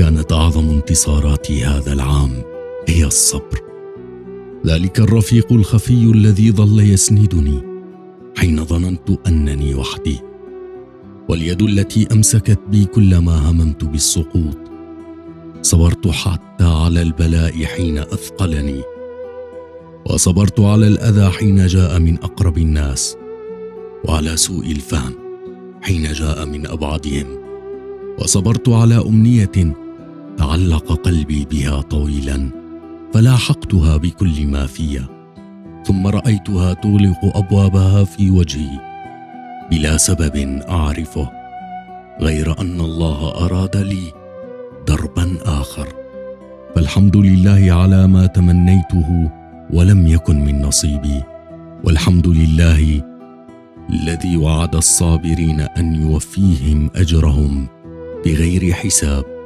كانت أعظم انتصارات هذا العام هي الصبر. ذلك الرفيق الخفي الذي ظل يسندني حين ظننت أنني وحدي، واليد التي أمسكت بي كلما هممت بالسقوط. صبرت حتى على البلاء حين أثقلني، وصبرت على الأذى حين جاء من أقرب الناس، وعلى سوء الفهم حين جاء من أبعدهم، وصبرت على أمنية تعلق قلبي بها طويلا فلاحقتها بكل ما فيها، ثم رأيتها تغلق أبوابها في وجهي بلا سبب أعرفه، غير أن الله أراد لي دربا آخر. فالحمد لله على ما تمنيته ولم يكن من نصيبي، والحمد لله الذي وعد الصابرين أن يوفيهم أجرهم بغير حساب.